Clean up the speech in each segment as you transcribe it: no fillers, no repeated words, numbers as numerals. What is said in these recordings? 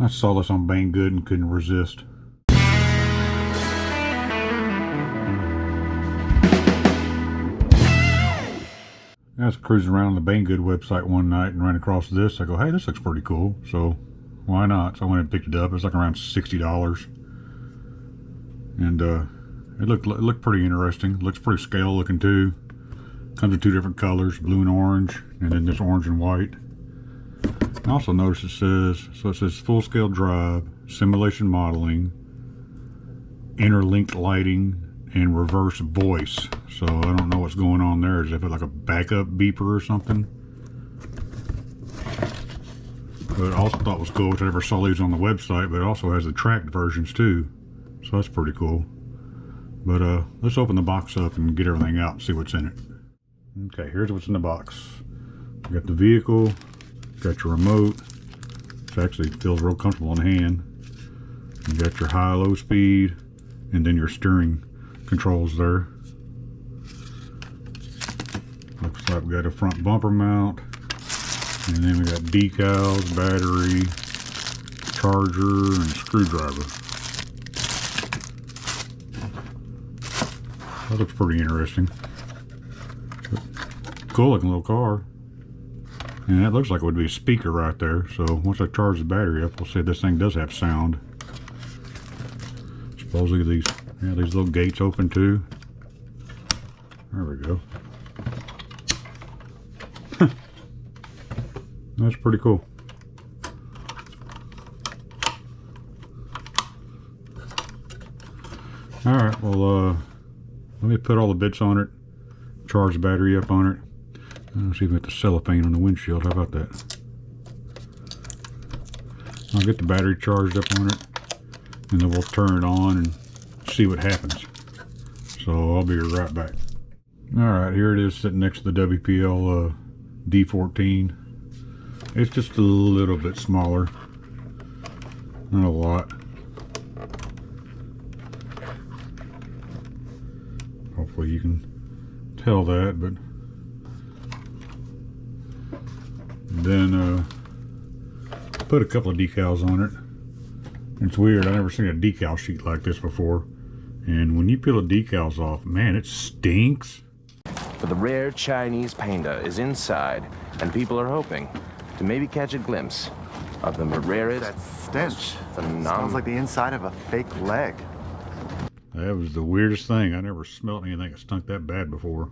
I saw this on Banggood and couldn't resist. I was cruising around the Banggood website one night and ran across this. I go, hey, this looks pretty cool, so why not? So I went and picked it up. It was like around $60. And it looked pretty interesting. It looks pretty scale looking too. Comes in two different colors, blue and orange, and then this orange and white. I also noticed it says full scale drive, simulation modeling, interlinked lighting, and reverse voice. So I don't know what's going on there. Is it like a backup beeper or something? But I also thought it was cool, which I never saw these on the website, but it also has the tracked versions too. So that's pretty cool. But let's open the box up and get everything out and see what's in it. Okay, here's what's in the box. You got the vehicle, got your remote. It actually feels real comfortable in the hand. You got your high, low speed, and then your steering controls there. Looks like we got a front bumper mount, and then we got decals, battery, charger, and screwdriver. That looks pretty interesting. Cool looking little car. And that looks like it would be a speaker right there. So once I charge the battery up, we'll see if this thing does have sound. Supposedly these little gates open too. There we go. That's pretty cool. Alright, well let me put all the bits on it, charge the battery up on it. Let's see if we get the cellophane on the windshield. How about that? I'll get the battery charged up on it, and then we'll turn it on and see what happens. So I'll be right back. Alright, here it is sitting next to the WPL D14. It's just a little bit smaller. Not a lot. Hopefully you can tell that, but then put a couple of decals on it. It's weird, I've never seen a decal sheet like this before. And when you peel the decals off, man, it stinks. For the rare Chinese panda is inside, and people are hoping to maybe catch a glimpse of the rarest. That stench. Smells like the inside of a fake leg. That was the weirdest thing. I never smelled anything that stunk that bad before.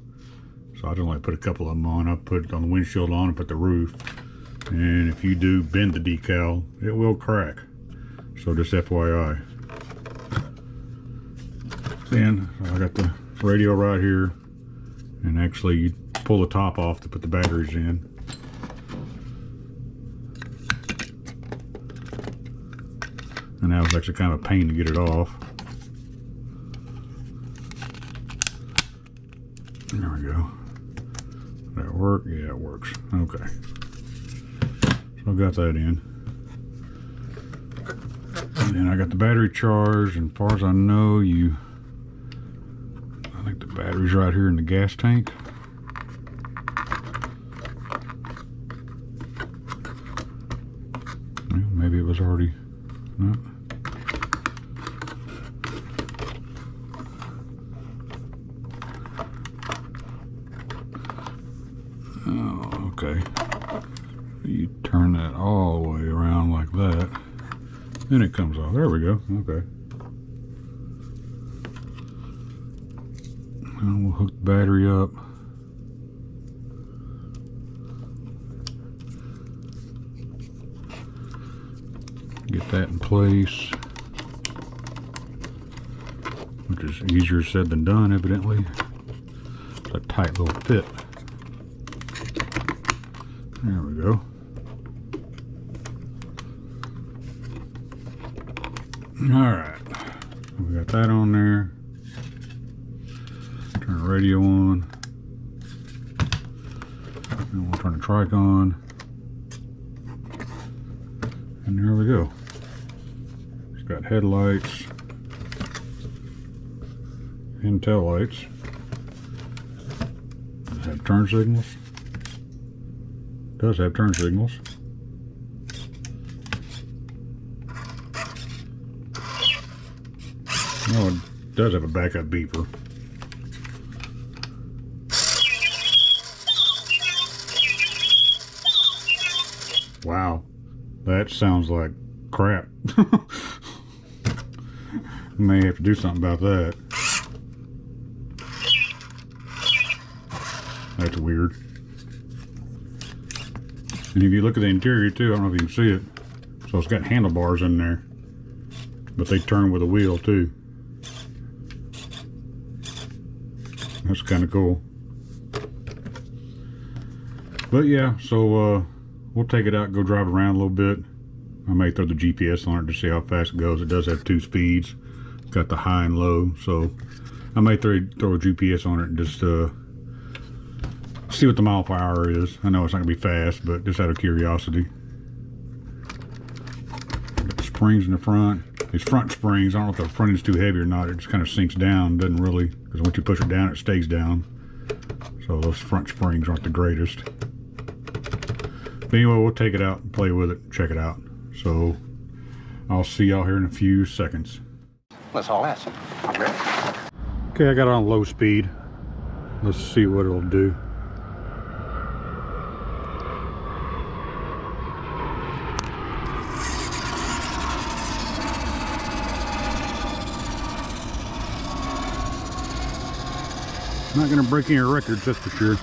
So I just only put a couple of them on. I put it on the windshield on and put the roof. And if you do bend the decal, it will crack. So just FYI. Then I got the radio right here. And actually you pull the top off to put the batteries in. And that was actually kind of a pain to get it off. There we go. Did that work? Yeah, it works. Okay. So I got that in. And then I got the battery charged, and as far as I know, I think the battery's right here in the gas tank. Well, maybe it was already, no. Oh, okay. You turn that all the way around like that. Then it comes off. There we go. Okay. And we'll hook the battery up. Get that in place. Which is easier said than done, evidently. It's a tight little fit. There we go. Alright. We got that on there. Turn the radio on. And we'll turn the trike on. And there we go. It's got headlights and tail lights. Does it have turn signals? It does have turn signals. Oh, it does have a backup beeper. Wow, that sounds like crap. May have to do something about that. That's weird. And if you look at the interior too, I don't know if you can see it. So it's got handlebars in there, but they turn with a wheel too. That's kind of cool. But yeah, so we'll take it out and go drive around a little bit. I may throw the GPS on it to see how fast it goes. It does have 2 speeds. It's got the high and low, so I may throw a GPS on it and just see what the mile per hour is. I know it's not gonna be fast, but just out of curiosity. Got the springs in the front. These front springs, I don't know if the front is too heavy or not. It just kind of sinks down. Doesn't really, because once you push it down, it stays down. So those front springs aren't the greatest. But anyway, we'll take it out and play with it, check it out. So I'll see y'all here in a few seconds. Let's haul ass. Okay, I got it on low speed. Let's see what it'll do. Not gonna break any records, that's for sure.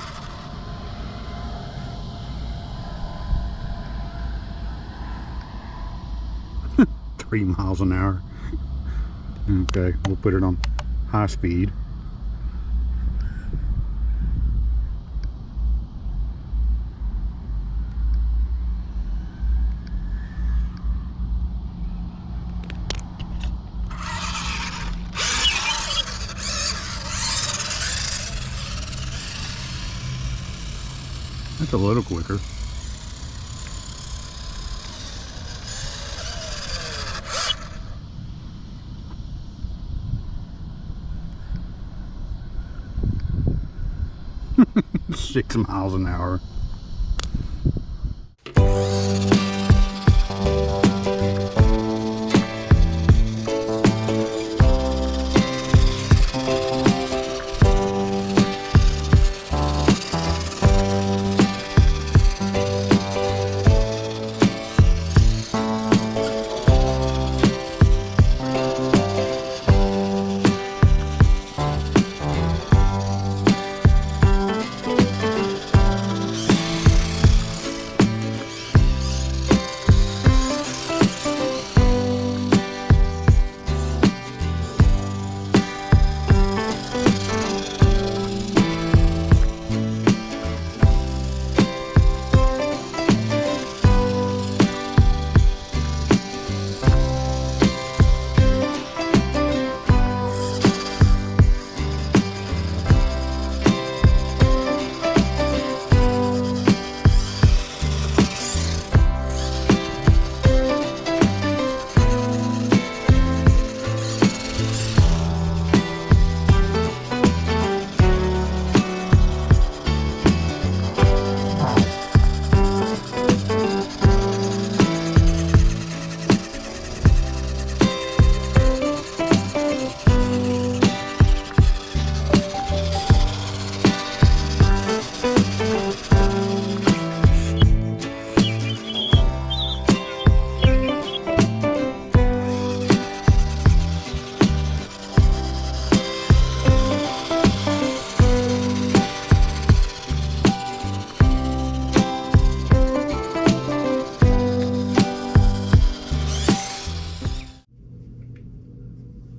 Three miles an hour. Okay, we'll put it on high speed. That's a little quicker. Six miles an hour.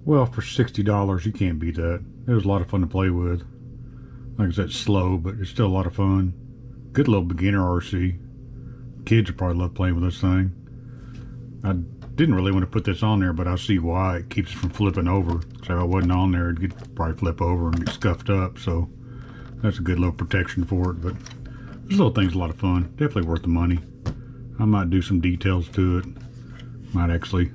Well, for $60, you can't beat that. It was a lot of fun to play with. Like I said, slow, but it's still a lot of fun. Good little beginner RC. Kids would probably love playing with this thing. I didn't really want to put this on there, but I see why. It keeps it from flipping over. So if I wasn't on there, it'd probably flip over and get scuffed up. So that's a good little protection for it. But this little thing's a lot of fun. Definitely worth the money. I might do some details to it. Might actually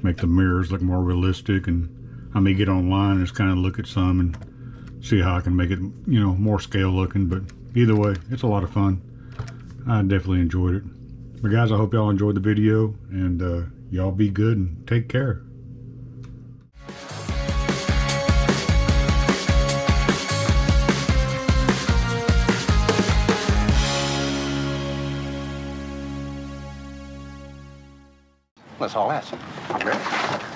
make the mirrors look more realistic, and I may get online and just kind of look at some and see how I can make it, you know, more scale looking. But either way, it's a lot of fun. I definitely enjoyed it. But guys, I hope y'all enjoyed the video, and y'all be good and take care. That's all that's.